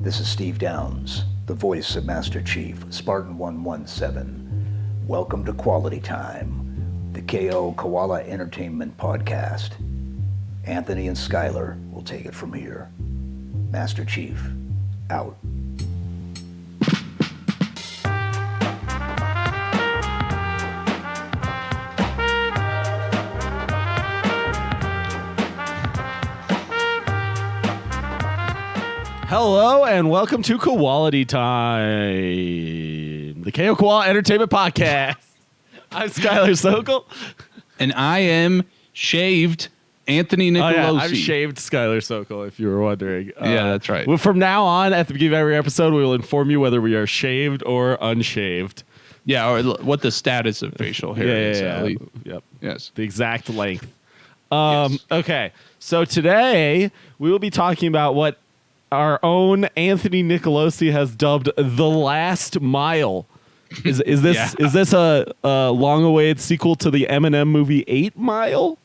This is Steve Downs, the voice of Master Chief, Spartan 117. Welcome to Quality Time, the KO Koala Entertainment Podcast. Anthony and Skylar will take it from here. Master Chief, out. Hello and welcome to Koalatea Time, the KO Koala Entertainment Podcast. I'm Skylar Sokol. And I am shaved Anthony Nicolosi. Oh, yeah, I'm shaved Skylar Sokol, if you were wondering. Yeah, that's right. Well, from now on, at the beginning of every episode, we will inform you whether we are shaved or unshaved. Yeah, or what the status of facial hair is. Yep. Yes. The exact length. Yes. Okay, so today we will be talking about what our own Anthony Nicolosi has dubbed the last mile. Is this a long-awaited sequel to the Eminem movie 8 Mile?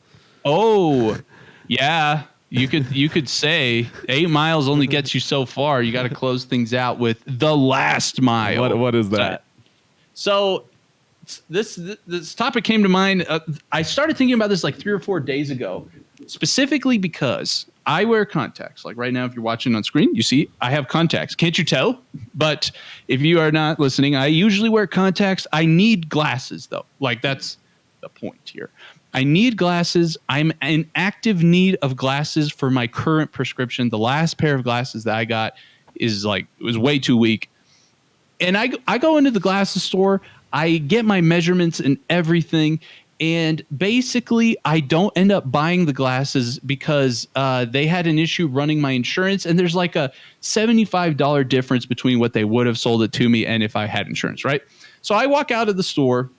Oh, yeah. You could say 8 miles only gets you so far. You got to close things out with the last mile. What is that? So this topic came to mind. I started thinking about this like 3 or 4 days ago, specifically because I wear contacts. Like right now, if you're watching on screen, you see I have contacts. Can't you tell? But if you are not listening, I usually wear contacts. I need glasses, though. Like that's the point here. I need glasses. I'm in active need of glasses for my current prescription. The last pair of glasses that I got was way too weak. And I go into the glasses store. I get my measurements and everything. And basically, I don't end up buying the glasses because they had an issue running my insurance. And there's like a $75 difference between what they would have sold it to me and if I had insurance, right? So I walk out of the store.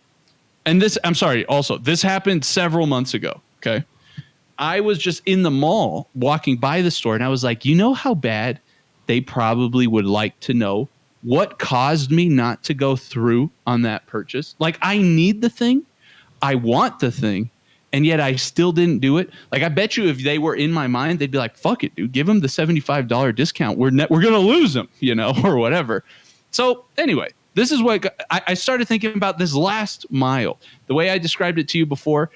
And this happened several months ago, okay? I was just in the mall walking by the store. And I was like, you know how bad they probably would like to know what caused me not to go through on that purchase? Like, I need the thing. I want the thing, and yet I still didn't do it. Like, I bet you if they were in my mind, they'd be like, fuck it, dude. Give them the $75 discount. We're going to lose them, or whatever. So anyway, this is what I started thinking about this last mile. The way I described it to you before,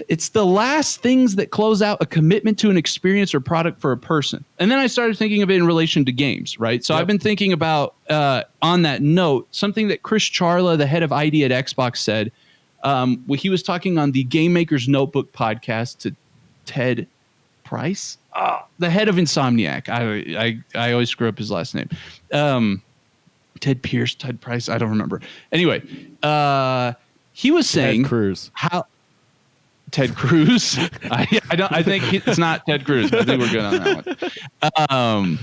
it's the last things that close out a commitment to an experience or product for a person. And then I started thinking of it in relation to games, right? So I've been thinking about, on that note, something that Chris Charla, the head of ID at Xbox, said. He was talking on the Game Maker's Notebook podcast to Ted Price, the head of Insomniac. I always screw up his last name. Ted Price, I don't remember. Anyway, he was saying Ted Cruz. I think it's not Ted Cruz. I think we're good on that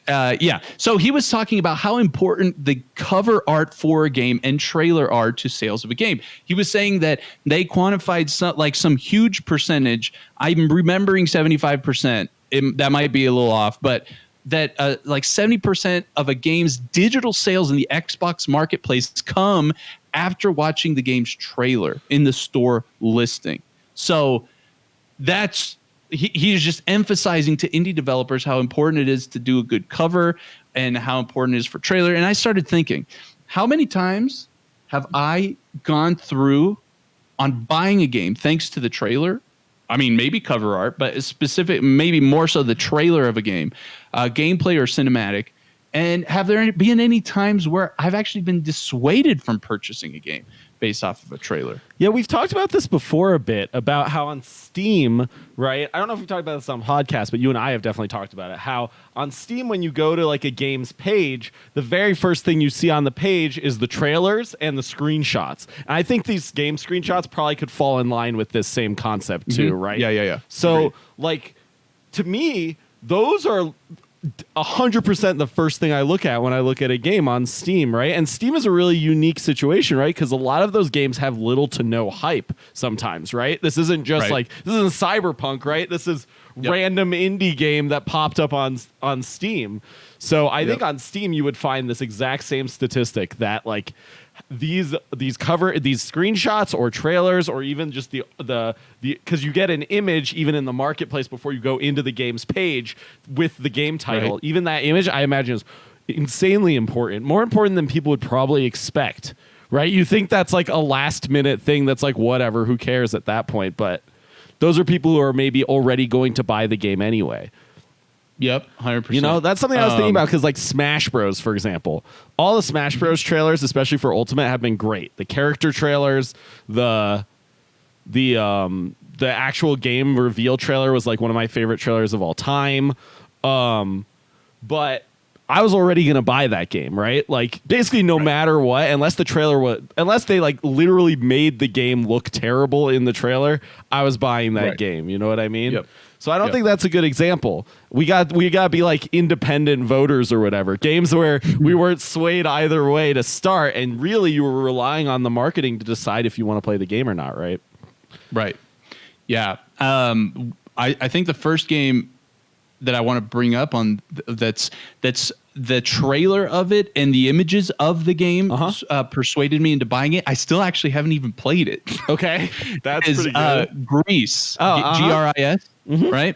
one. So he was talking about how important the cover art for a game and trailer are to sales of a game. He was saying that they quantified some huge percentage. I'm remembering 75%. That might be a little off, but that like 70% of a game's digital sales in the Xbox marketplace come after watching the game's trailer in the store listing. So he's just emphasizing to indie developers how important it is to do a good cover and how important it is for trailer. And I started thinking, how many times have I gone through on buying a game thanks to the trailer? I mean, maybe cover art, but maybe more so the trailer of a game, gameplay or cinematic. And have there been any times where I've actually been dissuaded from purchasing a game based off of a trailer? Yeah, we've talked about this before a bit, about how on Steam, right? I don't know if we talked about this on podcast, but you and I have definitely talked about it. How on Steam, when you go to like a game's page, the very first thing you see on the page is the trailers and the screenshots. And I think these game screenshots probably could fall in line with this same concept too, right? Yeah. So, like, to me, those are 100% the first thing I look at when I look at a game on Steam, right? And Steam is a really unique situation, right? Because a lot of those games have little to no hype sometimes, right? This isn't just this isn't Cyberpunk, right? This is random indie game that popped up on Steam. So I think on Steam you would find this exact same statistic that like these screenshots or trailers or even just the because you get an image even in the marketplace before you go into the game's page with the game title. Right. Even that image, I imagine, is insanely important, more important than people would probably expect. Right? You think that's like a last minute thing that's like whatever, who cares at that point? But those are people who are maybe already going to buy the game anyway. Yep, 100%. You know, that's something I was thinking about because, like, Smash Bros, for example, all the Smash Bros trailers, especially for Ultimate, have been great. The character trailers, the actual game reveal trailer was like one of my favorite trailers of all time. But I was already gonna buy that game, right? Like, basically, no matter what, unless they like literally made the game look terrible in the trailer, I was buying that game. You know what I mean? Yep. So I don't think that's a good example. We got to be like independent voters or whatever. Games where we weren't swayed either way to start, and really you were relying on the marketing to decide if you want to play the game or not, right? Right. Yeah. I think the first game that I want to bring up on that's the trailer of it and the images of the game persuaded me into buying it. I still actually haven't even played it. Okay, that's pretty good. Gris, Gris, right?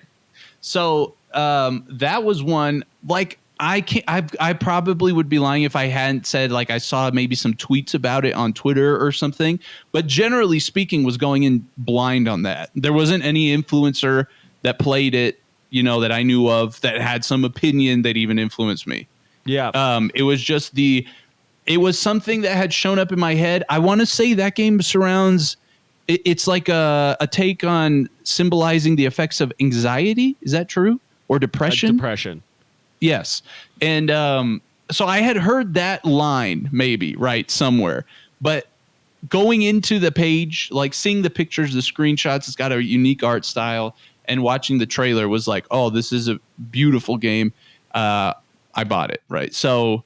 So that was one. Like, I probably would be lying if I hadn't said, like, I saw maybe some tweets about it on Twitter or something. But generally speaking, was going in blind on that. There wasn't any influencer that played it, you know, that I knew of that had some opinion that even influenced me. Yeah. It was just it was something that had shown up in my head. I want to say that game surrounds, it's like a take on symbolizing the effects of anxiety. Is that true? Or depression? Depression. Yes. And so I had heard that line maybe, right, somewhere. But going into the page, like seeing the pictures, the screenshots, it's got a unique art style, and watching the trailer was like, oh, this is a beautiful game. I bought it, right? So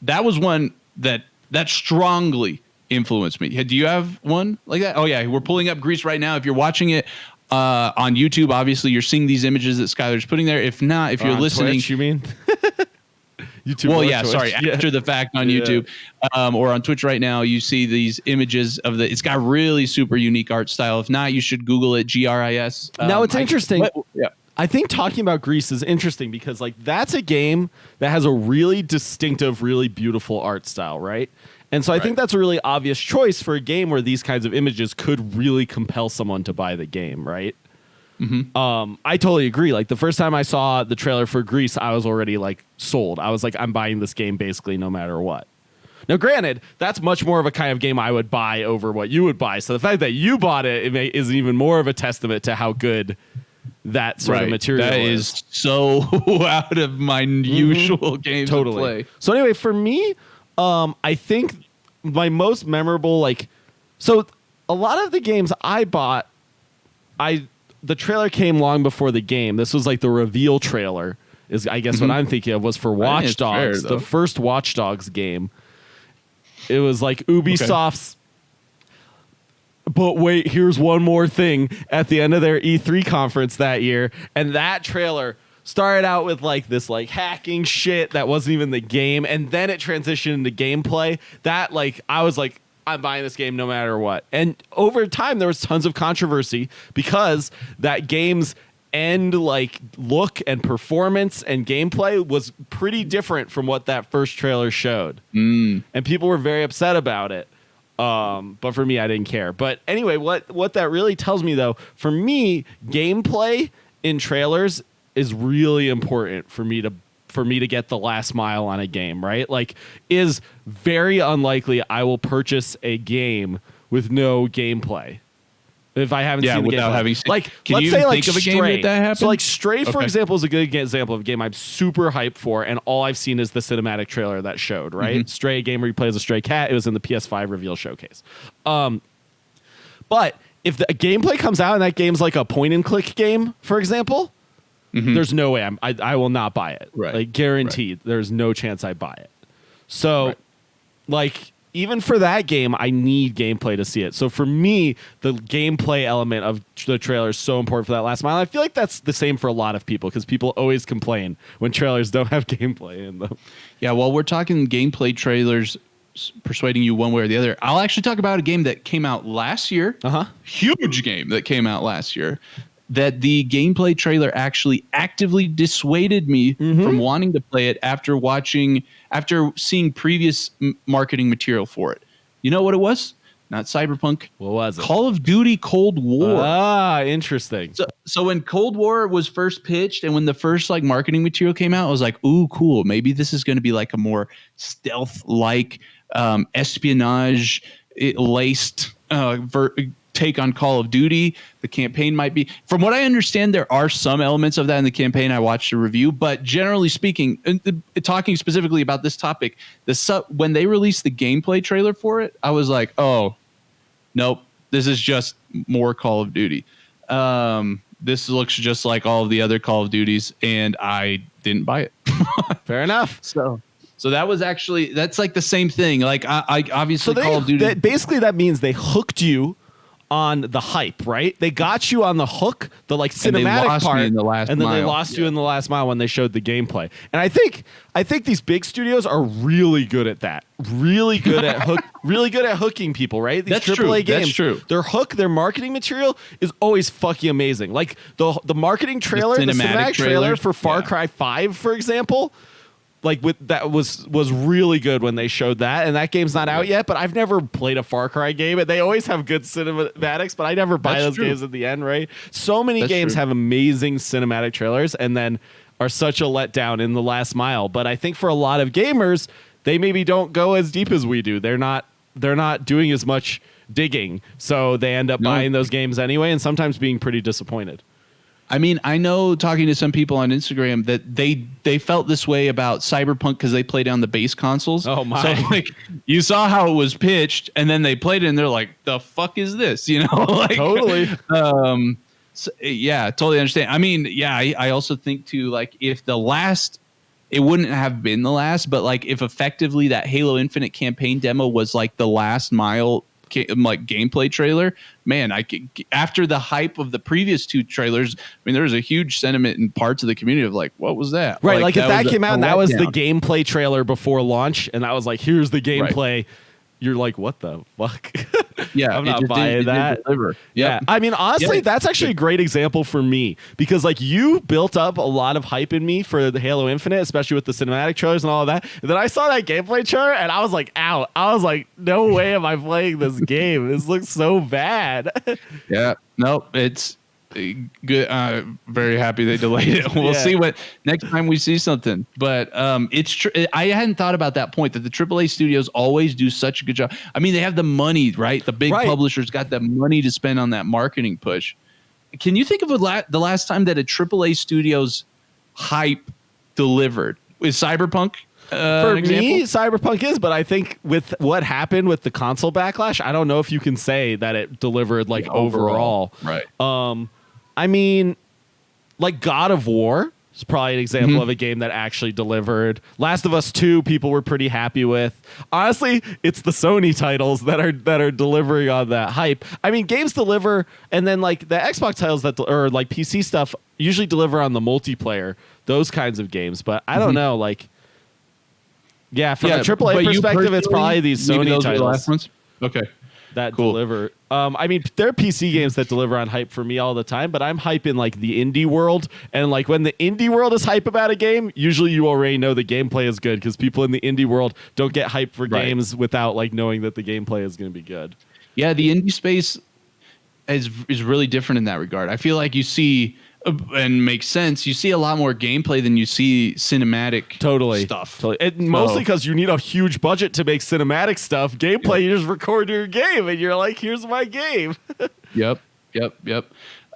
that was one that strongly influenced me. Do you have one like that? Oh, yeah, we're pulling up Gris right now. If you're watching it on YouTube, obviously you're seeing these images that Skylar's putting there. If not, if you're listening... Twitch, you mean? YouTube. Well, yeah, Twitch. sorry. Yeah. After the fact on YouTube or on Twitch right now, you see these images of it's got really super unique art style. If not, you should Google it, Gris. Now, it's interesting. Yeah. I think talking about Gris is interesting because, like, that's a game that has a really distinctive, really beautiful art style, right? And so I think that's a really obvious choice for a game where these kinds of images could really compel someone to buy the game, right? Mm-hmm. I totally agree. Like, the first time I saw the trailer for Gris, I was already, like, sold. I was like, I'm buying this game basically no matter what. Now, granted, that's much more of a kind of game I would buy over what you would buy. So the fact that you bought it is even more of a testament to how good that sort of material is so out of my usual games to play. So anyway, for me, I think my most memorable, like, so a lot of the games I bought, the trailer came long before the game. This was like the reveal trailer is, I guess, what I'm thinking of was for Watch Dogs, the first Watch Dogs game. It was like Ubisoft's, but wait, here's one more thing at the end of their E3 conference that year. And that trailer started out with like this like hacking shit that wasn't even the game. And then it transitioned into gameplay that, like, I was like, I'm buying this game no matter what. And over time, there was tons of controversy because that game's end like look and performance and gameplay was pretty different from what that first trailer showed. And people were very upset about it. But for me, I didn't care. But anyway, what that really tells me, though, for me, gameplay in trailers is really important for me to get the last mile on a game, right? Like, is very unlikely I will purchase a game with no gameplay if I haven't seen the without gameplay. having seen. Like, can let's you say think like of a Stray. game that happened? So like Stray, for Okay. example, is a good example of a game I'm super hyped for, and all I've seen is the cinematic trailer that showed, right? Stray, a game where you play as a stray cat. It was in the PS5 reveal showcase. But if the gameplay comes out and that game's like a point and click game, for example, there's no way I will not buy it. Right. Like, guaranteed. There's no chance I buy it. So like, even for that game, I need gameplay to see it. So for me, the gameplay element of the trailer is so important for that last mile. I feel like that's the same for a lot of people because people always complain when trailers don't have gameplay in them. Yeah, well, we're talking gameplay trailers. persuading you one way or the other. I'll actually talk about a game that came out last year. Huge game that came out last year. That the gameplay trailer actually actively dissuaded me from wanting to play it after seeing previous marketing material for it. You know what it was? Not Cyberpunk. What was it? Call of Duty Cold War. Ah, interesting. So when Cold War was first pitched and when the first like marketing material came out, I was like, ooh, cool. Maybe this is going to be like a more stealth-like espionage laced take on Call of Duty. The campaign might be, from what I understand, there are some elements of that in the campaign. I watched a review, but generally speaking, talking specifically about this topic, when they released the gameplay trailer for it, I was like, oh, nope, this is just more Call of Duty. This looks just like all of the other Call of Duties, and I didn't buy it. Fair enough. So that's like the same thing. Like I obviously Call of Duty. Basically, that means they hooked you on the hype, right? They got you on the hook, the like cinematic part, and then they lost you in the last mile when they showed the gameplay. And I think these big studios are really good at that. Really good at hooking people, right? These AAA games. That's true. Their marketing material is always fucking amazing. Like the marketing trailer, the cinematic trailer for Far Cry 5, for example. Like that was really good when they showed that, and that game's not out yet. But I've never played a Far Cry game, and they always have good cinematics. But I never buy those games at the end, right? So many games have amazing cinematic trailers, and then are such a letdown in the last mile. But I think for a lot of gamers, they maybe don't go as deep as we do. They're not doing as much digging, so they end up buying those games anyway, and sometimes being pretty disappointed. I mean, I know talking to some people on Instagram that they felt this way about Cyberpunk because they play down the base consoles. Oh my! So like, you saw how it was pitched, and then they played it, and they're like, "The fuck is this?" You know, like totally. So, yeah, totally understand. I mean, yeah, I also think too, like if it wouldn't have been the last, but like if effectively that Halo Infinite campaign demo was like the last mile. Like gameplay trailer, man, after the hype of the previous two trailers, I mean, there was a huge sentiment in parts of the community of like, what was that? Right, like if that came out and that was the gameplay trailer before launch, and that was like, here's the gameplay. Right. You're like, what the fuck? Yeah, I'm not buying that. Yeah, I mean, honestly, that's actually a great example for me because like you built up a lot of hype in me for the Halo Infinite, especially with the cinematic trailers and all of that. And then I saw that gameplay trailer and I was like, out. I was like, no way am I playing this game. This looks so bad. Yeah, nope, it's good. Very happy they delayed it. We'll see what next time we see something. But it's true. I hadn't thought about that point that the AAA studios always do such a good job. I mean, they have the money, right? The big publishers got the money to spend on that marketing push. Can you think of the last time that a AAA studio's hype delivered? Is Cyberpunk? For me, Cyberpunk is, but I think with what happened with the console backlash, I don't know if you can say that it delivered like overall. Right. I mean, like God of War is probably an example of a game that actually delivered. Last of Us 2, people were pretty happy with. Honestly, it's the Sony titles that are delivering on that hype. I mean, games deliver, and then like the Xbox titles or like PC stuff usually deliver on the multiplayer, those kinds of games. But I don't know, like, yeah, from a AAA perspective, it's probably these Sony titles. Okay. That deliver. I mean, there are PC games that deliver on hype for me all the time, but I'm hype in like the indie world. And like when the indie world is hype about a game, usually you already know the gameplay is good because people in the indie world don't get hype for games without like knowing that the gameplay is going to be good. Yeah, the indie space is really different in that regard. I feel like you see, and makes sense, you see a lot more gameplay than you see cinematic stuff. Mostly because you need a huge budget to make cinematic stuff. Gameplay, you just record your game and you're like, here's my game. Yep. No,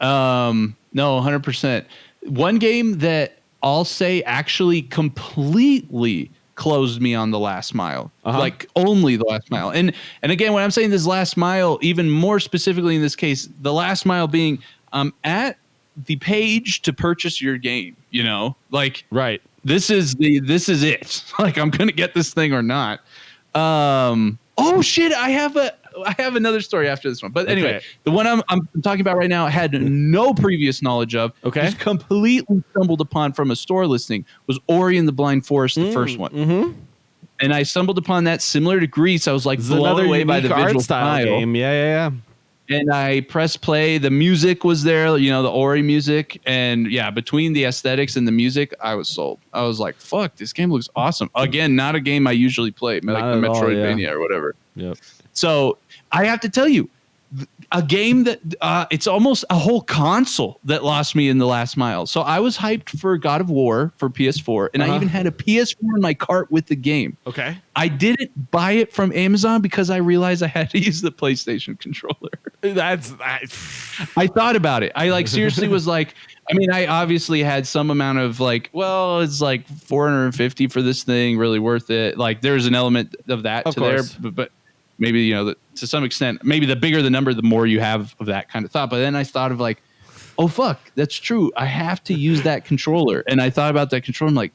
100%. One game that I'll say actually completely closed me on the last mile, like only the last mile. And again, when I'm saying this last mile, even more specifically in this case, the last mile being at the page to purchase your game, you know, like, this is it. Like, I'm going to get this thing or not. Oh shit. I have another story after this one, but anyway, the one I'm talking about right now, I had no previous knowledge of. Just completely stumbled upon from a store listing, was Ori and the Blind Forest, the first one. And I stumbled upon that similar to Gris. I was like blown away by the visual art style game. Yeah. And I pressed play. The music was there, the Ori music. And yeah, between the aesthetics and the music, I was sold. I was like, fuck, this game looks awesome. Again, not a game I usually play, like the Metroidvania or whatever. Yep. So I have to tell you, a game that it's almost a whole console that lost me in the last mile. So I was hyped for God of War for PS4, and I even had a PS4 in my cart with the game. Okay. I didn't buy it from Amazon because I realized I had to use the PlayStation controller. I thought about it. I seriously was like, I obviously had some amount of it's like $450 for this thing, really worth it. Like there's an element of that of to course. there, but maybe, to some extent, maybe the bigger the number, the more you have of that kind of thought. But then I thought of oh, fuck, that's true. I have to use that controller. And I thought about that controller. I'm like,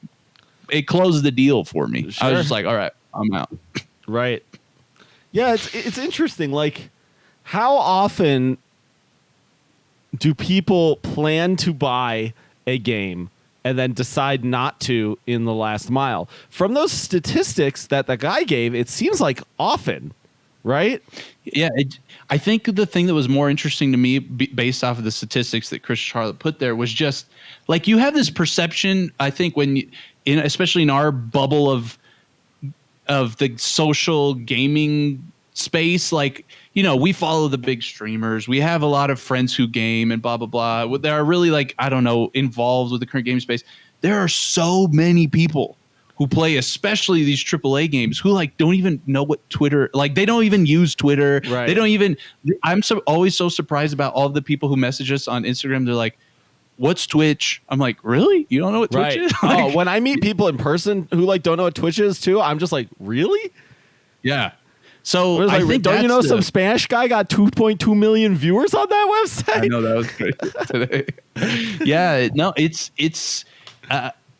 it closed the deal for me. Sure. I was just like, all right, I'm out. Right. Yeah, it's interesting. Like, how often do people plan to buy a game and then decide not to in the last mile? From those statistics that the guy gave, it seems like often. Right? Yeah, I think the thing that was more interesting to me, based off of the statistics that Chris Charlotte put there, was just you have this perception. I think especially in our bubble of the social gaming space, we follow the big streamers. We have a lot of friends who game and blah blah blah. They are really involved with the current game space. There are so many people who play especially these AAA games who don't even know what Twitter, they don't even use Twitter. Right. They don't even, I'm always so surprised about all the people who message us on Instagram. They're like, what's Twitch? I'm like, really? You don't know what Twitch is? When I meet people in person who don't know what Twitch is too, I'm just like, really? Yeah. So I think don't you know some Spanish guy got 2.2 million viewers on that website? I know, that was crazy today. Yeah, no, it's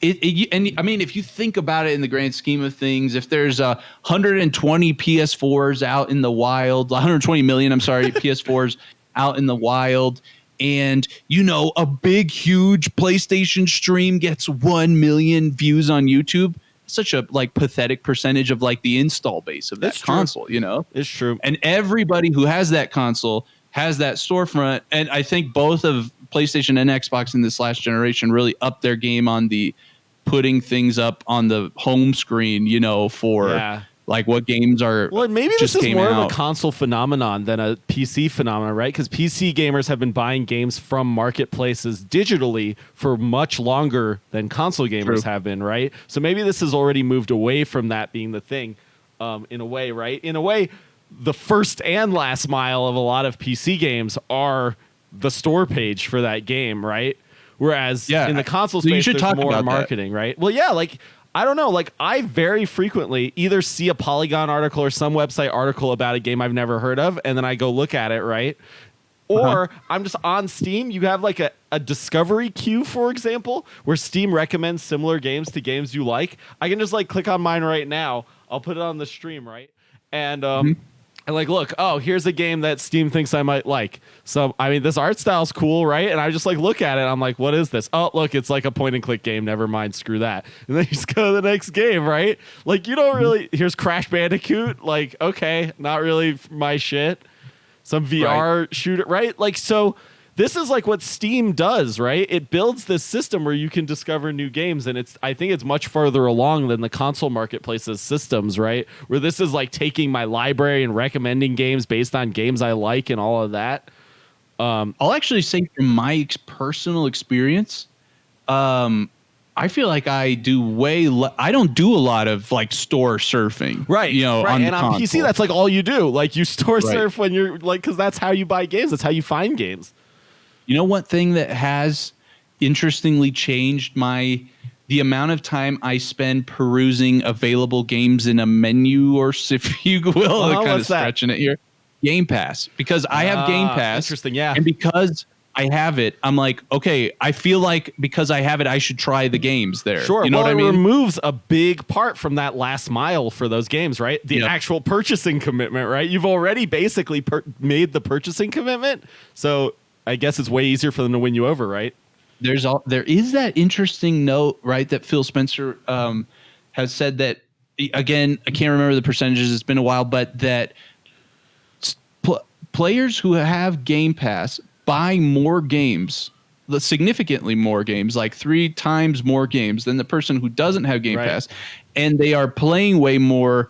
if you think about it in the grand scheme of things, if there's 120 PS4s out in the wild, 120 million, PS4s out in the wild, and a big, huge PlayStation stream gets 1 million views on YouTube, such a pathetic percentage of the install base of that console, It's true. And everybody who has that console has that storefront, and I think both of PlayStation and Xbox in this last generation really upped their game on the putting things up on the home screen, for what games are. Well, maybe this is more out. of a console phenomenon than a PC phenomenon, right? Because PC gamers have been buying games from marketplaces digitally for much longer than console gamers have been, right? So maybe this has already moved away from that being the thing, in a way, right? In a way, the first and last mile of a lot of PC games are the store page for that game, right? Whereas in the console space, there's more marketing, right? Well, yeah, I don't know. I very frequently either see a Polygon article or some website article about a game I've never heard of, and then I go look at it, right? Or I'm just on Steam. You have a discovery queue, for example, where Steam recommends similar games to games you like. I can just click on mine right now. I'll put it on the stream, right? And and look, here's a game that Steam thinks I might like. So, this art style's cool, right? And I just look at it. I'm like, what is this? Oh, look, it's a point and click game. Never mind, screw that. And then you just go to the next game, right? You don't really, here's Crash Bandicoot. Okay, not really my shit. Some VR shooter, right? So this is what Steam does, right? It builds this system where you can discover new games, and I think it's much further along than the console marketplace's systems, right? Where this is taking my library and recommending games based on games I like and all of that. I'll actually say from my personal experience, I feel like I do I don't do a lot of store surfing, right? On and on PC, that's all you do. You store surf when you're because that's how you buy games. That's how you find games. You know what thing that has interestingly changed the amount of time I spend perusing available games in a menu, or if you will, kind of stretching it here. Game Pass, because I have Game Pass. Interesting, yeah. And because I have it, I'm like, okay, I feel like because I have it, I should try the games there. Sure. You know what I mean? It removes a big part from that last mile for those games, right? The actual purchasing commitment, right? You've already basically made the purchasing commitment, so I guess it's way easier for them to win you over, right? There is that interesting note, right, that Phil Spencer has said that again, I can't remember the percentages. It's been a while, but that players who have Game Pass buy more games, significantly more games, like 3 times more games than the person who doesn't have Game Pass, and they are playing way more,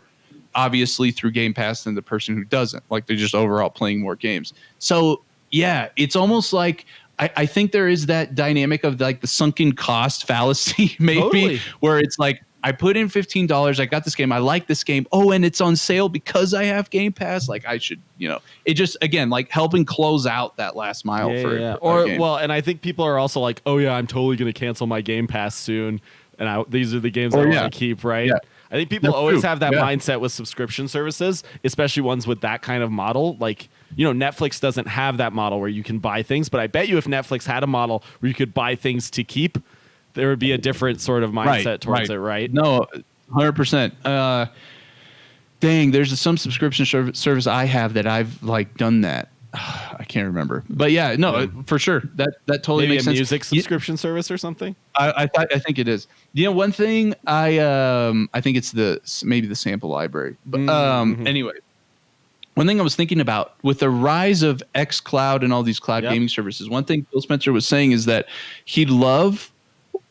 obviously, through Game Pass than the person who doesn't. Like, they're just overall playing more games. So yeah, it's almost like I think there is that dynamic of like the sunken cost fallacy, maybe, where it's like, I put in $15. I got this game. I like this game. Oh, and it's on sale because I have Game Pass. Like, I should, it just, again, like helping close out that last mile for or game. Well, and I think people are also like, oh yeah, I'm totally going to cancel my Game Pass soon, and these are the games I want to keep, right? Yeah. I think people always have that mindset with subscription services, especially ones with that kind of model. Like, Netflix doesn't have that model where you can buy things, but I bet you if Netflix had a model where you could buy things to keep, there would be a different sort of mindset towards it, right? No, 100%. Dang, there's some subscription service I have that I've like done that. I can't remember, but yeah, no, for sure. That totally makes sense. Maybe a music subscription service or something. I think it is. One thing I think it's maybe the sample library. But anyway, one thing I was thinking about with the rise of xCloud and all these cloud gaming services, one thing Phil Spencer was saying is that he'd love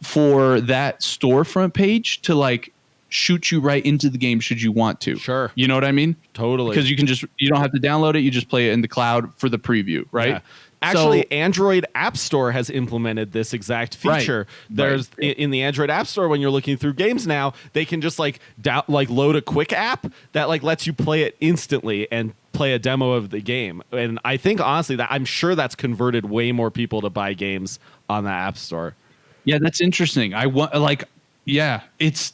for that storefront page to like shoot you right into the game should you want to. Sure. You know what I mean? Totally. Because you don't have to download it. You just play it in the cloud for the preview, right? Yeah. Actually, Android App Store has implemented this exact feature. There's in the Android App Store, when you're looking through games now, they can just like load a quick app that like lets you play it instantly and play a demo of the game. And I think honestly that I'm sure that's converted way more people to buy games on the App Store. Yeah, that's interesting. It's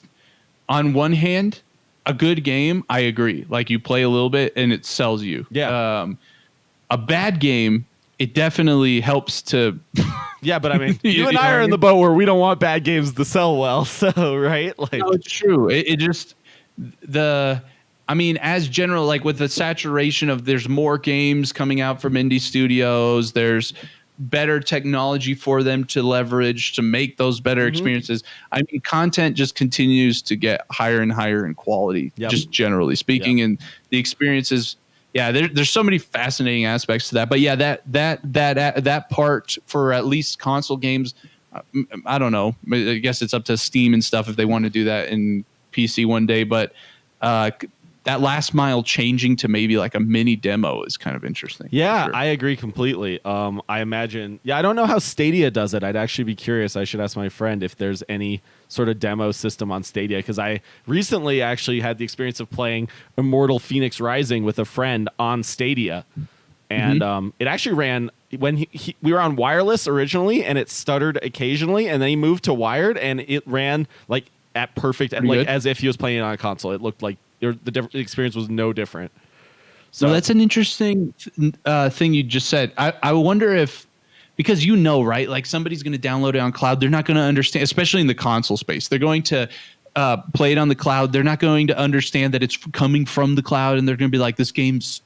on one hand a good game. I agree. Like, you play a little bit and it sells you. Yeah. A bad game, it definitely helps to. Yeah, but I mean, you and I are in the boat where we don't want bad games to sell well. So right, like, no, it's true. It just as general, like with the saturation of there's more games coming out from indie studios, there's better technology for them to leverage to make those better experiences. I mean, content just continues to get higher and higher in quality, just generally speaking, and the experiences. Yeah, there's so many fascinating aspects to that. But yeah, that part for at least console games, I don't know. I guess it's up to Steam and stuff if they want to do that in PC one day. But that last mile changing to maybe like a mini demo is kind of interesting. Yeah, sure. I agree completely. I imagine. Yeah, I don't know how Stadia does it. I'd actually be curious. I should ask my friend if there's any sort of demo system on Stadia, because I recently actually had the experience of playing Immortal Phoenix Rising with a friend on Stadia, and it actually ran when we were on wireless originally, and it stuttered occasionally, and then he moved to wired, and it ran like at perfect, and like as if he was playing it on a console. It looked like the experience was no different. So that's an interesting thing you just said. I wonder if, because right, like somebody's going to download it on cloud. They're not going to understand, especially in the console space. They're going to play it on the cloud. They're not going to understand that it's coming from the cloud, and they're going to be like, this game's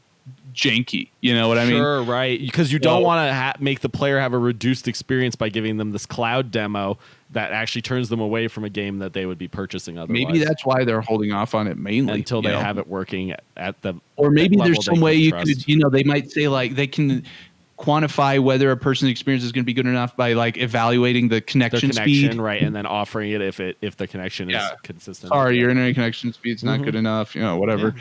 janky. You know what I mean? Sure, right. Because you don't want to make the player have a reduced experience by giving them this cloud demo that actually turns them away from a game that they would be purchasing otherwise. Maybe that's why they're holding off on it mainly until they have it working at the. Or maybe there's some way you could, they might say like they can quantify whether a person's experience is going to be good enough by like evaluating the connection speed, right, and then offering it if the connection is consistent. Sorry, your internet connection speed's not good enough. Whatever.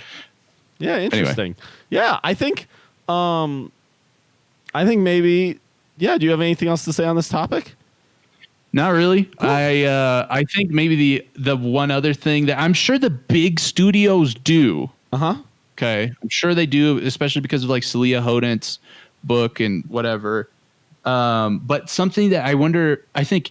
Yeah, interesting. Anyway. Yeah, I think maybe. Yeah, do you have anything else to say on this topic? Not really. Cool. I think maybe the one other thing that I'm sure the big studios do. Okay, I'm sure they do, especially because of like Celia Hodent's book and whatever. But something that I wonder, I think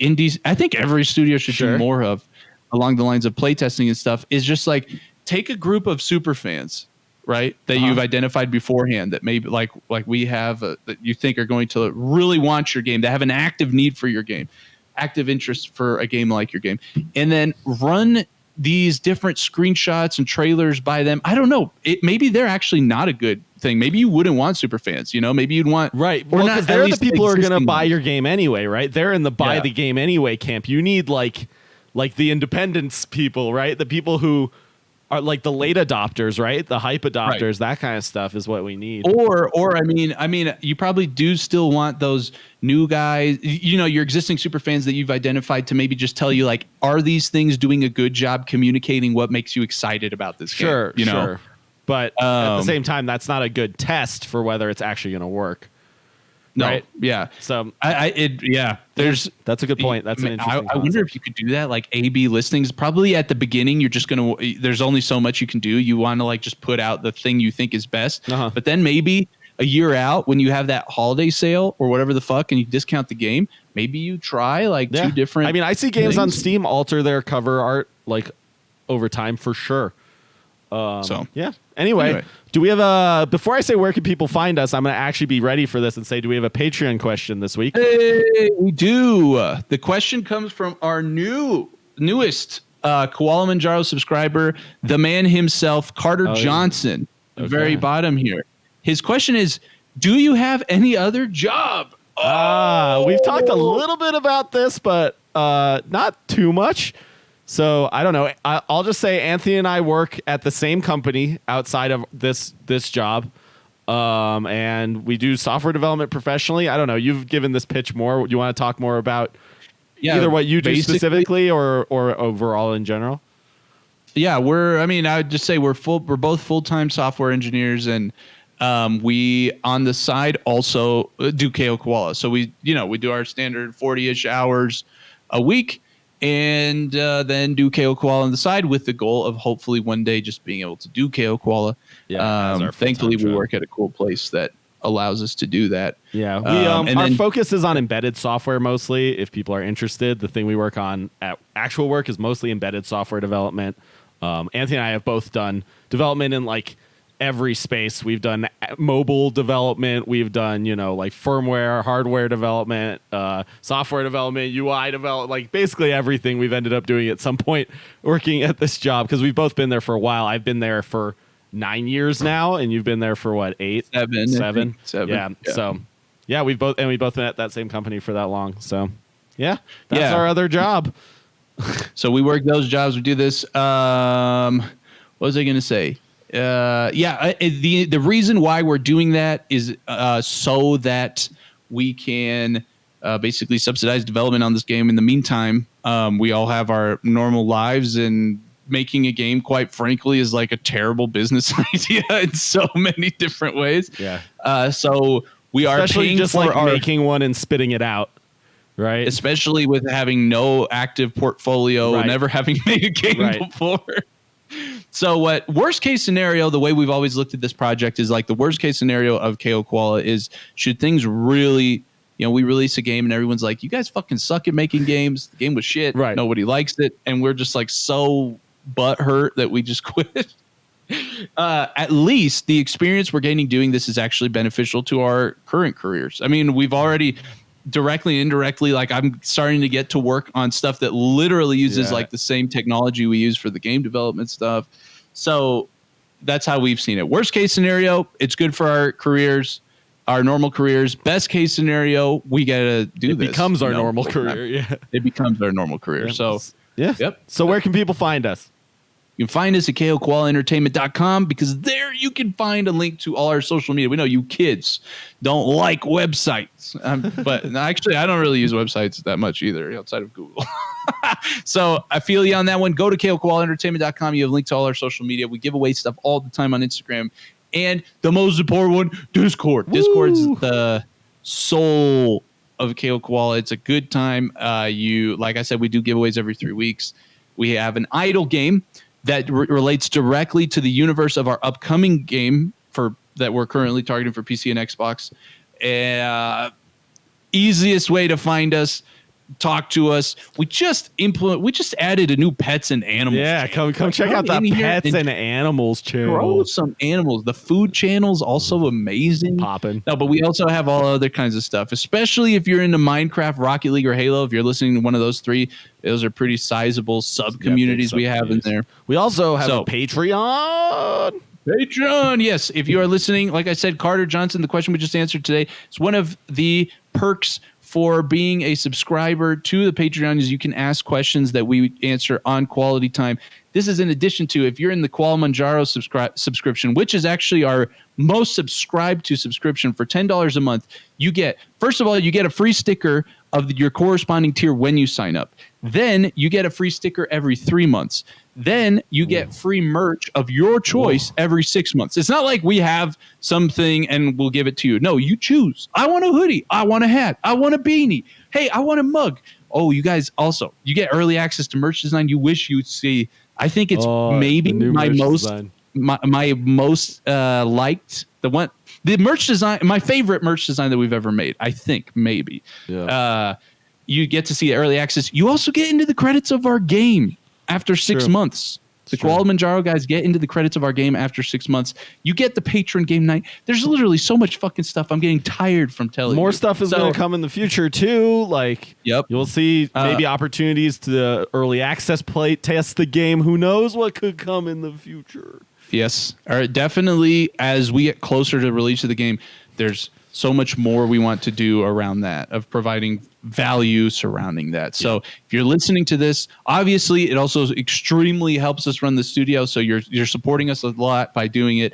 every studio should do more of, along the lines of playtesting and stuff, is just like take a group of super fans, right, that you've identified beforehand, that maybe like we have that you think are going to really want your game, that have an active need for your game, active interest for a game like your game, and then run these different screenshots and trailers by them. I don't know. Maybe they're actually not a good thing. Maybe you wouldn't want super fans. Maybe you'd want Well, because they're the people who are going to buy your game anyway, right? They're in the buy the game anyway camp. You need like the independence people, right? The people who are like the late adopters, right? The hype adopters, that kind of stuff is what we need. Or I mean, you probably do still want those new guys, your existing super fans that you've identified to maybe just tell you like, are these things doing a good job communicating what makes you excited about this game? Sure. But at the same time, that's not a good test for whether it's actually going to work. No, right? Yeah. So that's a good point. That's an interesting I wonder if you could do that, like A/B listings. Probably at the beginning, you're just gonna. There's only so much you can do. You want to like just put out the thing you think is best. But then maybe a year out, when you have that holiday sale or whatever the fuck, and you discount the game, maybe you try like two different. I mean, I see games on Steam alter their cover art over time for sure. Anyway, do we have before I say where can people find us, I'm going to actually be ready for this and say, do we have a Patreon question this week? Hey, we do. The question comes from our newest Koala Manjaro subscriber, the man himself, Carter Johnson, the very bottom here. His question is, do you have any other job? We've talked a little bit about this, but not too much. So I don't know. I'll just say Anthony and I work at the same company outside of this job, and we do software development professionally. I don't know. You've given this pitch more. You want to talk more about either what you do specifically or overall in general? Yeah, I would just say we're both full-time software engineers, and we on the side also do KO Koala. So we do our standard 40-ish hours a week. And then do KO Koala on the side with the goal of hopefully one day just being able to do KO Koala. Yeah, thankfully, we work at a cool place that allows us to do that. Yeah, our focus is on embedded software mostly. If people are interested, the thing we work on at actual work is mostly embedded software development. Anthony and I have both done development in like every space. We've done mobile development. We've done, like firmware, hardware development, software development, UI development, like basically everything we've ended up doing at some point working at this job because we've both been there for a while. I've been there for 9 years now, and you've been there for what, 8? 7? Yeah. So we've both been at that same company for that long. So that's our other job. So we work those jobs. We do this. What was I going to say? The reason why we're doing that is so that we can basically subsidize development on this game. In the meantime, we all have our normal lives, and making a game, quite frankly, is like a terrible business idea in so many different ways. Yeah. So we are paying just for like making one and spitting it out. Right. Especially with having no active portfolio, never having made a game before. So worst case scenario, the way we've always looked at this project is like the worst case scenario of KO Koala is should things really, we release a game and everyone's like, you guys fucking suck at making games. The game was shit. Right. Nobody likes it. And we're just like so butthurt that we just quit. At least the experience we're gaining doing this is actually beneficial to our current careers. I mean, we've already directly, indirectly, like I'm starting to get to work on stuff that literally uses like the same technology we use for the game development stuff. So that's how we've seen it. Worst case scenario, it's good for our careers, our normal careers. Best case scenario, we got to do this. It becomes our normal career. Yeah. It becomes our normal career. Yeah. So, Yep. So where can people find us? You can find us at kokoalaentertainment.com because there you can find a link to all our social media. We know you kids don't like websites, but actually I don't really use websites that much either outside of Google. So I feel you on that one. Go to kokoalaentertainment.com. You have a link to all our social media. We give away stuff all the time on Instagram. And the most important one, Discord. Woo! Discord's the soul of KO Koala. It's a good time. Like I said, we do giveaways every 3 weeks. We have an idle game that relates directly to the universe of our upcoming game that we're currently targeting for PC and Xbox. Easiest way to find us, talk to us. We just added a new pets and animals. Yeah, come check out that pets and animals channel. Grow some animals. The food channel's also amazing. Popping. No, but we also have all other kinds of stuff, especially if you're into Minecraft, Rocket League, or Halo. If you're listening to one of those three, those are pretty sizable sub-communities we have in there. We also have a Patreon. Yes. If you are listening, like I said, Carter Johnson, the question we just answered today, is one of the perks for being a subscriber to the Patreon is you can ask questions that we answer on Quality Time. This is in addition to if you're in the Kilimanjaro subscription, which is actually our most subscribed to subscription for $10 a month. You get, first of all, you get a free sticker of your corresponding tier when you sign up. Then you get a free sticker every 3 months. Then you get free merch of your choice every 6 months. It's not like we have something and we'll give it to you. No, you choose. I want a hoodie. I want a hat. I want a beanie. Hey, I want a mug. Oh, you guys also, you get early access to merch design you wish you'd see. I think it's maybe my most liked, the merch design, my favorite merch design that we've ever made. I think maybe. Yeah. You get to see the early access. You also get into the credits of our game after 6 months. The Kilimanjaro guys get into the credits of our game after 6 months. You get the patron game night. There's literally so much fucking stuff. I'm getting tired from telling you. More stuff is going to come in the future too. Like, you'll see maybe opportunities to early access play test the game. Who knows what could come in the future? Yes. All right, definitely as we get closer to the release of the game, there's so much more we want to do around that, of providing value surrounding that. So if you're listening to this, obviously it also extremely helps us run the studio. So you're supporting us a lot by doing it.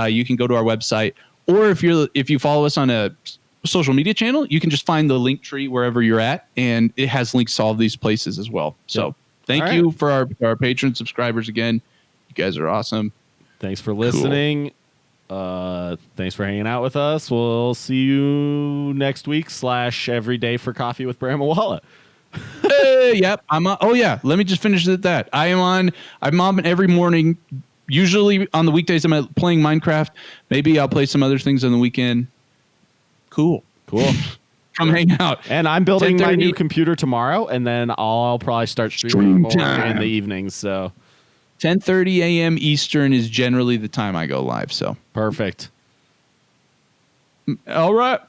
You can go to our website, or if you follow us on a social media channel, you can just find the link tree wherever you're at, and it has links to all of these places as well. So thank you for our patron subscribers again. You guys are awesome. Thanks for listening. Cool. Thanks for hanging out with us. We'll see you next week / every day for coffee with bramoala. Hey, yep. Let me just finish at that. I'm on every morning. Usually on the weekdays, I'm playing Minecraft. Maybe I'll play some other things on the weekend. Cool. Come hang out. And I'm building my new computer tomorrow, and then I'll probably start streaming more in the evenings. So 10:30 a.m. Eastern is generally the time I go live. So perfect. All right.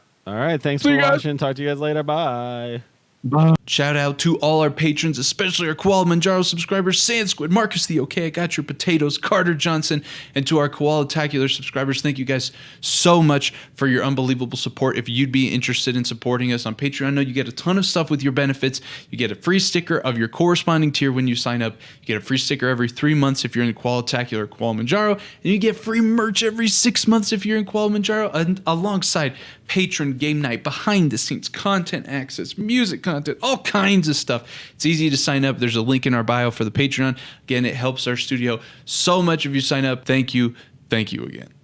Thanks for watching. Talk to you guys later. Bye. Bye. Shout out to all our patrons, especially our Kilimanjaro subscribers, Sand Squid, Marcus the OK, I Got Your Potatoes, Carter Johnson, and to our Koalatacular subscribers, thank you guys so much for your unbelievable support. If you'd be interested in supporting us on Patreon, I know you get a ton of stuff with your benefits. You get a free sticker of your corresponding tier when you sign up. You get a free sticker every 3 months if you're in Koalatacular Kilimanjaro, and you get free merch every 6 months if you're in Kilimanjaro, and alongside patron game night, behind the scenes content access, music content, all kinds of stuff. It's easy to sign up. There's a link in our bio for the Patreon. Again, it helps our studio so much if you sign up. Thank you again.